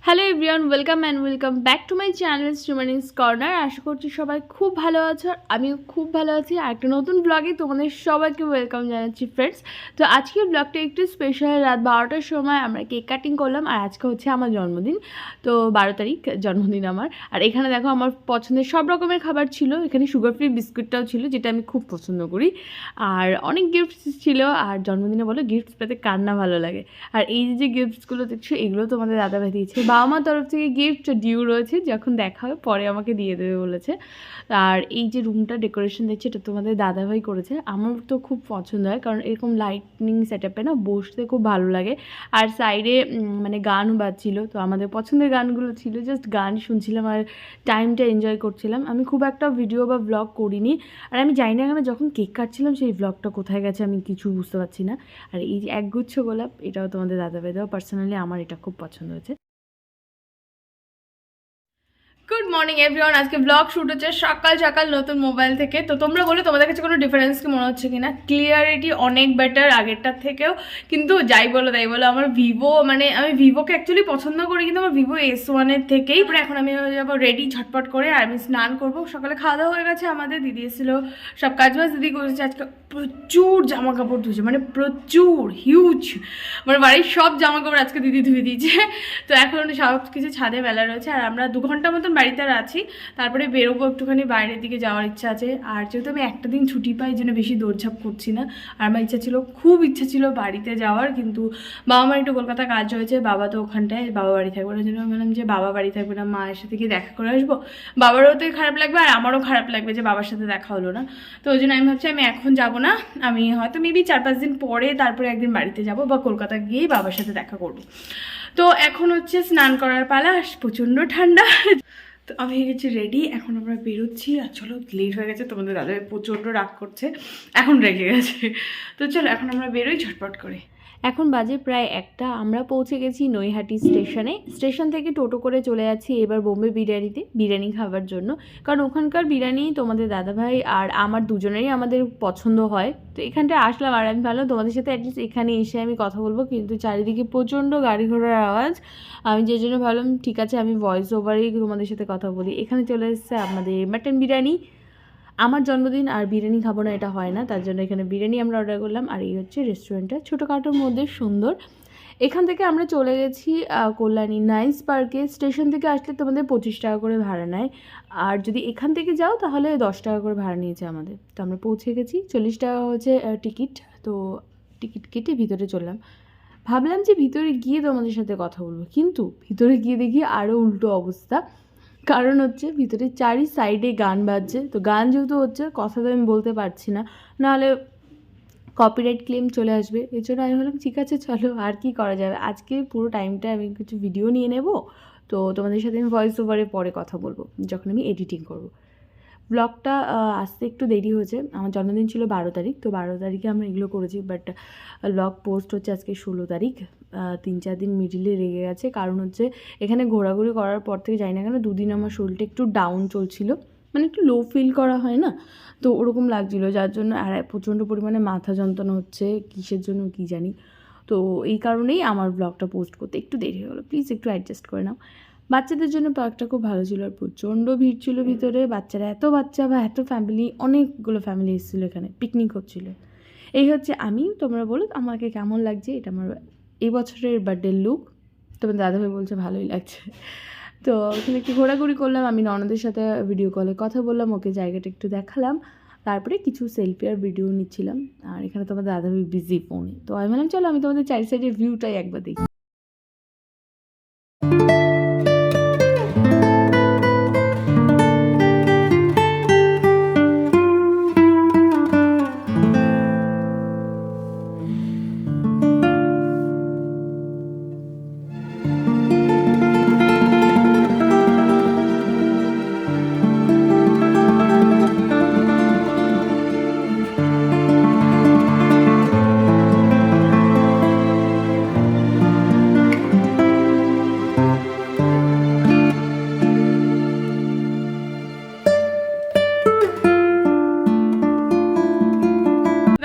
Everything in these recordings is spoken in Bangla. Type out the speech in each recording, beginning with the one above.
Hello everyone, welcome back to my channel Shrimani's corner. আশা করছি সবাই খুব ভালো আছো, আর আমিও খুব ভালো আছি। আর একটা নতুন ব্লগে তোমাদের সবাইকে ওয়েলকাম জানাচ্ছি ফ্রেন্ডস। তো আজকের ব্লগটা একটু স্পেশাল। রাত 12টার সময় আমরা কেক কাটিং করলাম, আর আজকে হচ্ছে আমার জন্মদিন। তো 12 তারিখ জন্মদিন আমার। আর এখানে দেখো আমার পছন্দের সব রকমের খাবার ছিল। এখানে সুগার ফ্রি বিস্কুটটাও ছিল, যেটা আমি খুব পছন্দ করি। আর অনেক গিফটস ছিল। আর জন্মদিনে বলো গিফটস পেতে কার না ভালো লাগে। আর এই যে গিফটসগুলো দেখছো, এগুলো তোমাদের দাদাভাই দিয়েছে। বাবা মার তরফ থেকে গিফট ডিউ রয়েছে, যখন দেখা হবে পরে আমাকে দিয়ে দেবে বলেছে। আর এই যে রুমটা ডেকোরেশন দেখছি, এটা তোমাদের দাদাভাই করেছে। আমার তো খুব পছন্দ হয়, কারণ এরকম লাইটনিং সেট আপে না বসতে খুব ভালো লাগে। আর সাইডে মানে গানও বাজছিল, তো আমাদের পছন্দের গানগুলো ছিল। জাস্ট গান শুনছিলাম আর টাইমটা এনজয় করছিলাম। আমি খুব একটা ভিডিও বা ব্লগ করিনি। আর আমি জানি না কেন যখন কেক কাটছিলাম সেই ব্লগটা কোথায় গেছে আমি কিছু বুঝতে পারছি না। আর এই যে একগুচ্ছ গোলাপ, এটাও তোমাদের দাদাভাই দেওয়া। পার্সোনালি আমার এটা খুব পছন্দ হয়েছে। Good morning everyone. আজকে ব্লগ শ্যুট হচ্ছে সকাল সকাল নতুন মোবাইল থেকে। তো তোমরা বলো তোমাদের কাছে কোনো ডিফারেন্স কি মনে হচ্ছে কিনা? ক্লিয়ারিটি অনেক বেটার আগেরটার থেকেও। কিন্তু যাই বলো তাই বলো, আমার ভিভো মানে আমি ভিভোকে অ্যাকচুয়ালি পছন্দ করি, কিন্তু আমার ভিভো S1-এর থেকেই। এখন আমি হয়ে যাবো রেডি ঝটপট করে, আর আমি স্নান করবো। সকালে খাওয়া দাওয়া হয়ে গেছে আমাদের, দিদি এসেছিলো, সব কাজ বাজ দিদি করেছে। আজকে প্রচুর জামা কাপড় ধুয়েছে, মানে প্রচুর হিউজ, মানে বাড়ির সব জামা কাপড় আজকে দিদি ধুয়ে দিয়েছে। তো এখন সব কিছু ছাদে বেলা রয়েছে, আর আমরা 2 ঘন্টা মতন বাড়িতে আর আছি। তারপরে বেরোবো একটুখানি বাইরের দিকে, যাওয়ার ইচ্ছা আছে। আর যেহেতু আমি একটা দিন ছুটি পাই, জন্য বেশি দৌড়ঝাঁপ করছি না। আর আমার খুব ইচ্ছা ছিল বাড়িতে যাওয়ার, কিন্তু বাবা মার একটু কলকাতা কাজ হয়েছে। বাবা তো ওখানটায়, বাবা বাড়ি থাকবে। ওই জন্য আমি বললাম যে বাবা বাড়ি থাকবে না, মায়ের সাথে গিয়ে দেখা করে আসবো। বাবারও তো খারাপ লাগবে, আর আমারও খারাপ লাগবে যে বাবার সাথে দেখা হলো না। তো ওই জন্য আমি ভাবছি আমি এখন যাবো না, আমি হয়তো মেবি 4-5 দিন পরে তারপরে একদিন বাড়িতে যাব, বা কলকাতা গিয়েই বাবার সাথে দেখা করবো। তো এখন হচ্ছে স্নান করার পালা, প্রচণ্ড ঠান্ডা। তো আমি হয়ে গেছি রেডি, এখন আমরা বেরোচ্ছি। আর চলো, লেট হয়ে গেছে, তোমাদের দাদা প্রচণ্ড রাগ করছে, এখন রেগে গেছে। তো চলো এখন আমরা বেরোই ঝটপট করে। এখন বাজে প্রায় 1টা। আমরা পৌঁছে গেছি নৈহাটি স্টেশনে। স্টেশন থেকে টোটো করে চলে যাচ্ছি এবার বোম্বে বিরিয়ানিতে বিরিয়ানি খাওয়ার জন্য, কারণ ওখানকার বিরিয়ানি তোমাদের দাদাভাই আর আমার দুজনেরই আমাদের পছন্দ হয়। তো এখানটায় আসলাম, আর আমি ভাবলাম তোমাদের সাথে অ্যাটলিস্ট এখানে এসে আমি কথা বলবো, কিন্তু চারিদিকে প্রচণ্ড গাড়ি ঘোড়ার আওয়াজ। আমি যে জন্য ভাবলাম ঠিক আছে আমি ভয়েস ওভারেই তোমাদের সাথে কথা বলি। এখানে চলে এসেছে আমাদের মাটন বিরিয়ানি। আমার জন্মদিন আর বিরিয়ানি খাবো না এটা হয় না, তার জন্য এখানে বিরিয়ানি আমরা অর্ডার করলাম। আর এই হচ্ছে রেস্টুরেন্টটা, ছোটোখাটোর মধ্যে সুন্দর। এখান থেকে আমরা চলে গেছি কল্যাণী নাইস পার্কে। স্টেশন থেকে আসলে তোমাদের 25 টাকা করে ভাড়া নেয়, আর যদি এখান থেকে যাও তাহলে 10 টাকা করে ভাড়া নিয়েছে আমাদের। তো আমরা পৌঁছে গেছি, 40 টাকা হচ্ছে টিকিট। তো টিকিট কেটে ভিতরে চললাম। ভাবলাম যে ভিতরে গিয়ে তোমাদের সাথে কথা বলবো, কিন্তু ভিতরে গিয়ে দেখি আরও উল্টো অবস্থা। কারণ হচ্ছে ভিতরে চারি সাইডে গান বাজছে। তো গান যেহেতু হচ্ছে, কথা তো আমি বলতে পারছি না, নাহলে কপিরাইট ক্লেম চলে আসবে। এই জন্য আমি বললাম ঠিক আছে চলো, আর কি করা যাবে। আজকে পুরো টাইমটা আমি কিছু ভিডিও নিয়ে নেব, তো তোমাদের সাথে আমি ভয়েস ওভারে পরে কথা বলবো যখন আমি এডিটিং করব। ব্লগটা আসতে একটু দেরি হয়েছে। আমার জন্মদিন ছিল 12 তারিখ, তো 12 তারিখে আমরা এগুলো করেছি, বাট ব্লগ পোস্ট হচ্ছে আজকে 16 তারিখ। 3-4 দিন মিডিলে লেগে গেছে, কারণ হচ্ছে এখানে ঘোরাঘুরি করার পর থেকে যাই না কেন 2 দিন আমার শরীরটা একটু ডাউন চলছিল, মানে একটু লো ফিল করা হয় না, তো ওরকম লাগছিলো, যার জন্য আর প্রচণ্ড পরিমাণে মাথা যন্ত্রণা হচ্ছে, কিসের জন্য কি জানি। তো এই কারণেই আমার ব্লগটা পোস্ট করতে একটু দেরি হয়ে গেলো, প্লিজ একটু অ্যাডজাস্ট করে নাও। বাচ্চাদের জন্য পার্কটা খুব ভালো ছিল, আর প্রচণ্ড ভিড় ছিল ভিতরে। বাচ্চারা এত বাচ্চা বা এত ফ্যামিলি, অনেকগুলো ফ্যামিলি এসেছিলো এখানে, পিকনিক হচ্ছিলো। এই হচ্ছে আমি। তোমরা বলো আমাকে কেমন লাগছে, এটা আমার এই বছরের বার্থডে লুক। তোমার দাদাভাই বলছে ভালোই লাগছে। তো ওখানে একটু ঘোরাঘুরি করলাম, আমি ননদের সাথে ভিডিও কলে কথা বললাম, ওকে জায়গাটা একটু দেখালাম, তারপরে কিছু সেলফি আর ভিডিও নিচ্ছিলাম। আর এখানে তোমার দাদাভাই বিজি ফোনে, তো আমি বললাম চলো আমি তোমাদের চারি সাইডের ভিউটাই একবার দেখি।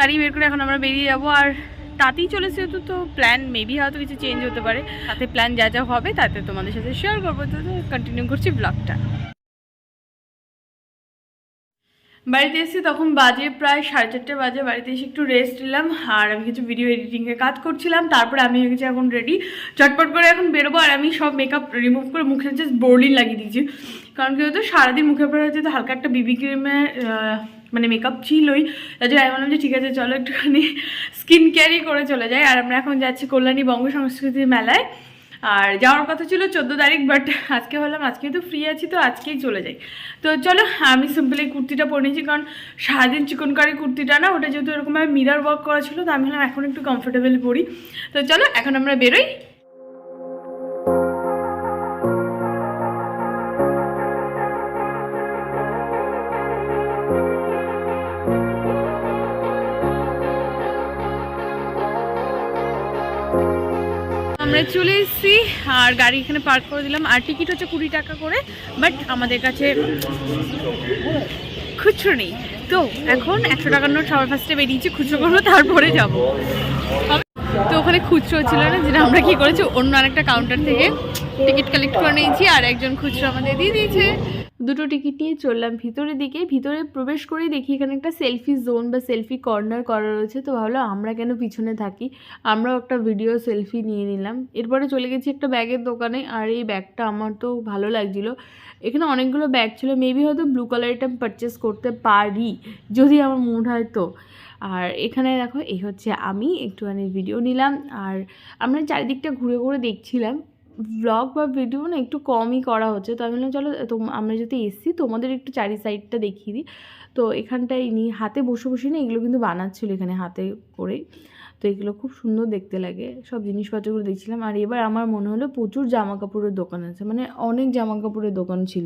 গাড়ি বের করে এখন আমরা বেরিয়ে যাবো। আর তাতেই চলেছে তো প্ল্যান মেবি হয়তো কিছু চেঞ্জ হতে পারে, তাতে প্ল্যান যা যা হবে তাতে তোমাদের সাথে শেয়ার করবো। তো কন্টিনিউ করছি ব্লগটা। বাড়িতে এসে তখন বাজে প্রায় 4:30 বাজে। বাড়িতে এসে একটু রেস্ট নিলাম, আর আমি কিছু ভিডিও এডিটিংয়ের কাজ করছিলাম। তারপরে আমি হয়ে গেছি এখন রেডি, চটপট করে এখন বেরোবো। আর আমি সব মেকআপ রিমুভ করে মুখে জাস্ট বোরলিন লাগিয়ে দিয়েছি, কারণ কি হতো সারাদিন মুখে পড়ে হচ্ছে, তো হালকা একটা বিবি ক্রিমের মানে মেকআপ ছিলই। তার জন্য আমি বললাম যে ঠিক আছে চলো একটুখানি স্কিন কেয়ারই করে চলে যাই। আর আমরা এখন যাচ্ছি কল্যাণী বঙ্গ সংস্কৃতির মেলায়। আর যাওয়ার কথা ছিল 14 তারিখ, বাট আজকে হলাম আজকে তো ফ্রি আছি, তো আজকেই চলে যাই। তো চলো, আমি সিম্পলি কুর্তিটা পরে নিয়েছি, কারণ সারাদিন চিকনকারি কুর্তিটা না, ওটা যেহেতু এরকমভাবে মিরার ওয়ার্ক করা ছিল, তো আমি হলাম এখন একটু কমফোর্টেবল পরি। তো চলো এখন আমরা বেরোই। আমরা চলে এসেছি, আর গাড়ি এখানে পার্ক করে দিলাম। আর টিকিট হচ্ছে 20 টাকা করে, বাট আমাদের কাছে খুচরো নেই, তো এখন 100 টাকার নোট সবার ফার্স্টে বেরিয়েছি, খুচরো করবো তারপরে যাব। তো ওখানে খুচরো ছিল না, যেটা আমরা কি করেছি অন্য আরেকটা কাউন্টার থেকে টিকিট কালেক্ট করে নিয়েছি, আর একজন খুচরো আমাদের দিয়ে দিয়েছে। দুটো টিকিট নিয়ে চললাম ভিতরের দিকে। ভিতরে প্রবেশ করেই দেখি এখানে একটা সেলফি জোন বা সেলফি কর্নার করা রয়েছে। তো ভাবলাম আমরা কেন পিছনে থাকি, আমরাও একটা ভিডিও সেলফি নিয়ে নিলাম। এরপরে চলে গেছি একটা ব্যাগের দোকানে, আর এই ব্যাগটা আমার তো ভালো লাগছিল। এখানে অনেকগুলো ব্যাগ ছিল, মেবি হয়তো ব্লু কালারটা আমি পারচেস করতে পারি যদি আমার মুড হয় তো। আর এখানে দেখো এই হচ্ছে আমি একটুখানি ভিডিও নিলাম, আর আমরা চারিদিকটা ঘুরে ঘুরে দেখছিলাম। ব্লগ বা ভিডিও না একটু কমই করা হচ্ছে, তো আমি বললাম চলো আমরা যদি এসছি তোমাদের একটু চারি সাইডটা দেখিয়ে দিই। তো এখানটায় নিয়ে হাতে বসে বসে না এগুলো কিন্তু বানাচ্ছিলো এখানে হাতে করে, তো এগুলো খুব সুন্দর দেখতে লাগে। সব জিনিসপত্রগুলো দেখছিলাম। আর এবার আমার মনে হলো প্রচুর জামা কাপড়ের দোকান আছে, মানে অনেক জামা কাপড়ের দোকান ছিল।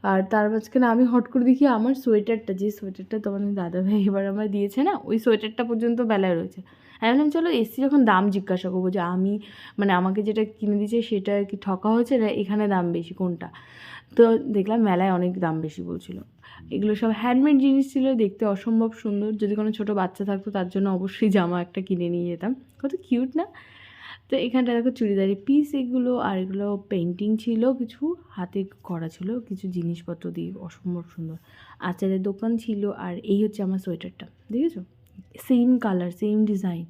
আর তার মাঝখানে আমি হট করে দেখি আমার সোয়েটারটা, যে সোয়েটারটা তোমার দাদাভাই এবার আমার দিয়েছে না, ওই সোয়েটারটা পর্যন্ত বেলায় রয়েছে। আমি বললাম চলো এসছি যখন দাম জিজ্ঞাসা করবো, যে আমি মানে আমাকে যেটা কিনে দিয়েছে সেটা কি ঠকা হয়েছে না এখানে দাম বেশি কোনটা। তো দেখলাম মেলায় অনেক দাম বেশি বলছিল। এগুলো সব হ্যান্ডমেড জিনিস ছিল, দেখতে অসম্ভব সুন্দর। যদি কোনো ছোটো বাচ্চা থাকতো তার জন্য অবশ্যই জামা একটা কিনে নিয়ে যেতাম, কত কিউট না। তো এখানটা দেখো চুড়িদারের পিস এগুলো, আর এগুলো পেন্টিং ছিল, কিছু হাতে করা ছিল, কিছু জিনিসপত্র দিয়ে অসম্ভব সুন্দর। আচারের দোকান ছিল। আর এই হচ্ছে আমার সোয়েটারটা, দেখেছো, সেম কালার সেম ডিজাইন।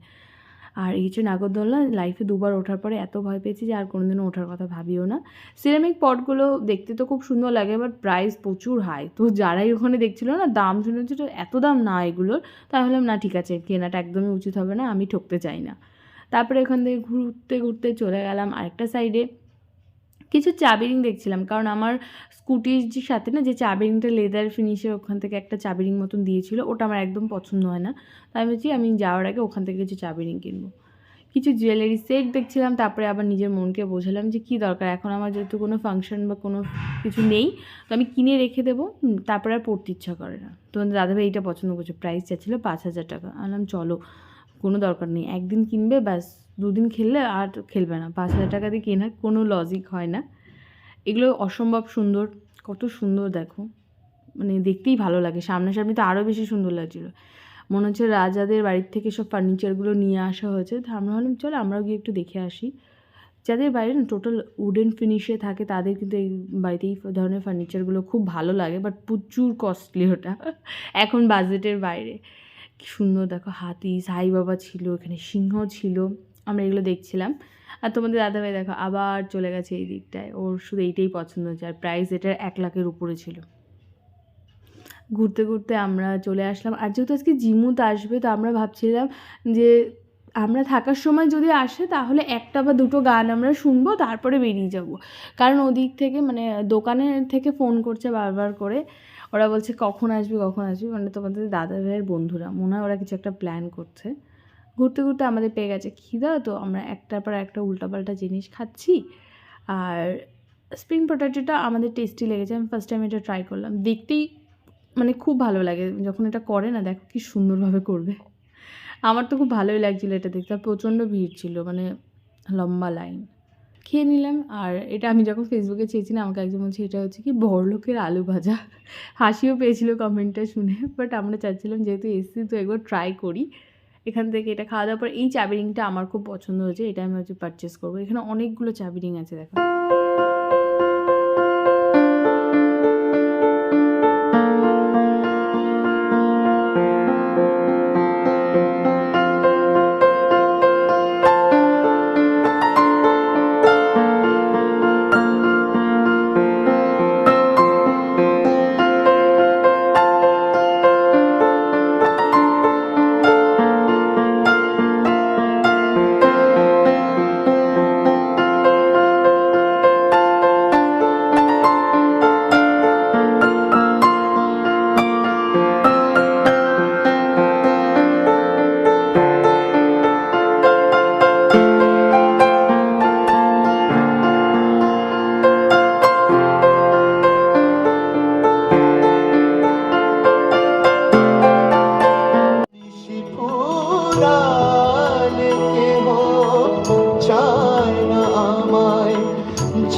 আর এই হচ্ছে নাগরদোলনা, লাইফে 2বার ওঠার পরে এত ভয় পেয়েছি যে আর কোনোদিনও ওঠার কথা ভাবিও না। সিরামিক পটগুলো দেখতে তো খুব সুন্দর লাগে, বাট প্রাইস প্রচুর হাই। তো যারাই ওখানে দেখছিল না দাম শুনেছে তো এত দাম না এগুলোর, তাই ভাবলাম না ঠিক আছে কেনাটা একদমই উচিত হবে না, আমি ঠকতে চাই না। তারপরে এখান থেকে ঘুরতে ঘুরতে চলে গেলাম আরেকটা সাইডে। কিছু চাবি রিং দেখছিলাম, কারণ আমার স্কুটির যে সাথে না যে চাবি রিংটা লেদার ফিনিশের, ওখান থেকে একটা চাবি রিং মতন দিয়েছিল, ওটা আমার একদম পছন্দ হয় না। তাই ভাবছি আমি যাওয়ার আগে ওখান থেকে কিছু চাবি রিং কিনবো। কিছু জুয়েলারি সেট দেখছিলাম, তারপরে আবার নিজের মনকে বোঝালাম যে কী দরকার, এখন আমার যেহেতু কোনো ফাংশন বা কোনো কিছু নেই, তো আমি কিনে রেখে দেবো, তারপরে আর পড়তে ইচ্ছা করে না। তোমাদের দাদাভাই এইটা পছন্দ করছে, প্রাইস চাচ্ছিল 5,000 টাকা। আনলাম চলো কোনো দরকার নেই, একদিন কিনবে ব্যাস, 2 দিন খেললে আর খেলবে না। 5,000 টাকা দিয়ে কেনার কোনো লজিক হয় না। এগুলো অসম্ভব সুন্দর, কত সুন্দর দেখো, মানে দেখতেই ভালো লাগে। সামনাসামনি তো আরও বেশি সুন্দর লাগছিলো, মনে হচ্ছে রাজাদের বাড়ির থেকে সব ফার্নিচারগুলো নিয়ে আসা হয়েছে। তো আমরা ভাবলাম চলো আমরাও গিয়ে একটু দেখে আসি। যাদের বাইরে না টোটাল উডেন ফিনিশে থাকে তাদের কিন্তু এই বাড়িতে এই ধরনের ফার্নিচারগুলো খুব ভালো লাগে, বাট প্রচুর কস্টলি ওটা, এখন বাজেটের বাইরে। কি সুন্দর দেখো, হাতি, সাই বাবা ছিল, এখানে সিংহ ছিল, আমরা এগুলো দেখছিলাম। আর তোমাদের দাদাভাই দেখো আবার চলে গেছে এই দিকটায়, ওর শুধু এইটাই পছন্দ হচ্ছে। আর প্রাইস এটার 1 লাখের উপরে ছিল। ঘুরতে ঘুরতে আমরা চলে আসলাম। আর যেহেতু আজকে জিমুত আসবে, তো আমরা ভাবছিলাম যে আমরা থাকার সময় যদি আসে তাহলে 1টা বা 2টো গান আমরা শুনবো, তারপরে বেরিয়ে যাব। কারণ ওদিক থেকে মানে দোকানের থেকে ফোন করছে বারবার করে, ওরা বলছে কখন আসবি কখন আসবি, মানে তোমাদের দাদা ভাইয়ের বন্ধুরা মনে হয় ওরা কিছু একটা প্ল্যান করছে। ঘুরতে ঘুরতে আমাদের পেয়ে গেছে খিদা, তো আমরা একটার পর একটা উল্টাপাল্টা জিনিস খাচ্ছি। আর স্প্রিং পটেটোটা আমাদের টেস্টি লেগেছে, আমি ফার্স্ট টাইম এটা ট্রাই করলাম। দেখতেই মানে খুব ভালো লাগে যখন এটা করে না, দেখো কি সুন্দরভাবে করবে। আমার তো খুব ভালোই লাগছিলো এটা দেখতে। আর প্রচণ্ড ভিড় ছিল, মানে লম্বা লাইন। খেয়ে নিলাম। আর এটা আমি যখন ফেসবুকে চেয়েছিলাম, আমাকে একজন বলছে এটা হচ্ছে কি বড়লোকের আলু ভাজা। হাসিও পেয়েছিল কমেন্টটা শুনে, বাট আমরা চাচ্ছিলাম যেহেতু এসছি তো একবার ট্রাই করি। এখান থেকে এটা খাওয়া দাওয়ার পর এই চাবি রিংটা আমার খুব পছন্দ হয়েছে, এটা আমি হচ্ছে পারচেস করবো। এখানে অনেকগুলো চাবি রিং আছে দেখো।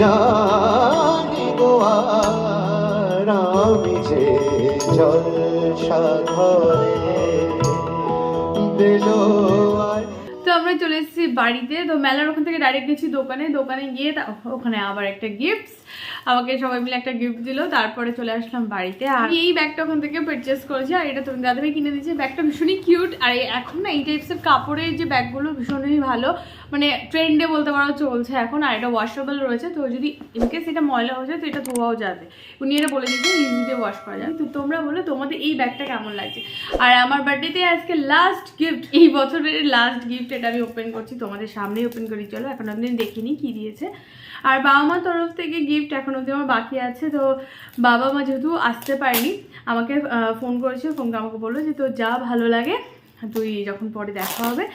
জানি গো আর আমি যে জলসা ঘরে বেলোয়ার। তো আমরা চলে এসেছি বাড়িতে। তো মেলার ওখান থেকে ডাইরেক্ট গেছি দোকানে গিয়ে ওখানে আবার একটা গিফট, আমাকে সবাই মিলে একটা গিফট দিল, তারপরে চলে আসলাম বাড়িতে। আর এই ব্যাগটা ওখান থেকে পারচেস করেছি, আর এটা তুমি দাদাভাই কিনে দিয়েছে। ব্যাগটা ভীষণই কিউট, আর এখন না এই টাইপসের কাপড়ের যে ব্যাগগুলো ভীষণই ভালো, মানে ট্রেন্ডে বলতে পারো চলছে এখন। আর এটা ওয়াশেবল রয়েছে, তো যদি ইনকেস এটা ময়লা হয়ে যায় তো এটা ধোয়াও যাবে, উনি এটা বলে দিয়েছে ইজিতে ওয়াশ করা যায়। তো তোমরা বলো তোমাদের এই ব্যাগটা কেমন লাগছে। আর আমার বার্থডেতে আজকে লাস্ট গিফট, এই বছরের লাস্ট গিফট, এটা আমি ওপেন করছি তোমাদের সামনেই ওপেন করি। চলো, এখন অবধি দেখিনি কি দিয়েছে। আর বাবা মার তরফ থেকে গিফট এখন অবধি আমার বাকি আছে। তো বাবা মা যেহেতু আসতে পারেনি, আমাকে ফোন করেছে, ফোনকে আমাকে বললো যে তোর যা ভালো লাগে তুই যখন পরে দেখা হবে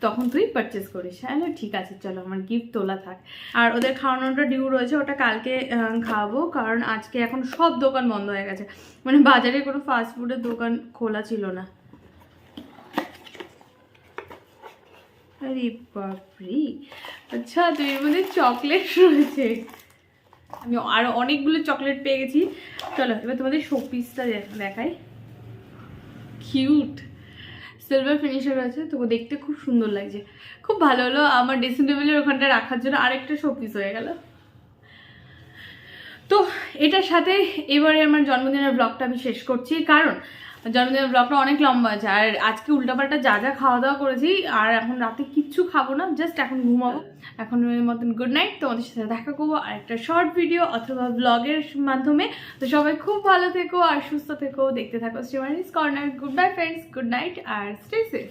তখন তুই পারচেস করিস। হ্যাঁ ঠিক আছে, চলো আমার গিফট তোলা থাক। আর ওদের খাওয়ানোটা ডিউ রয়েছে, ওটা কালকে খাওয়াবো, কারণ আজকে এখন সব দোকান বন্ধ হয়ে গেছে, মানে বাজারে কোনো ফাস্টফুডের দোকান খোলা ছিল না। আরে বাপরে, আচ্ছা তো এর মধ্যে চকলেট রয়েছে, আমি আরো অনেকগুলো চকলেট পেয়ে গেছি। চলো এবার তোমাদের শোপিসটা দেখাই, কিউট সিলভার ফিনিশার রয়েছে, তো দেখতে খুব সুন্দর লাগছে, খুব ভালো হলো। আমার ড্রেসিং টেবিলের ওখানটা রাখার জন্য আরেকটা শোপিস হয়ে গেল। তো এটার সাথে এবারে আমার জন্মদিনের ব্লগটা আমি শেষ করছি, কারণ জন্মদিনের ব্লগটা অনেক লম্বা আছে। আর আজকে উল্টাপাল্টা যা যা খাওয়া দাওয়া করেছি, আর এখন রাতে কিচ্ছু খাবো না, জাস্ট এখন ঘুমাবো। এখন মতন গুড নাইট, তোমাদের সাথে দেখা করবো আর একটা শর্ট ভিডিও অথবা ব্লগের মাধ্যমে। তো সবাই খুব ভালো থেকো আর সুস্থ থেকো, দেখতে থাকো Shrimani's corner. Good bye friends, good night আর stay safe,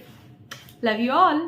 love you all.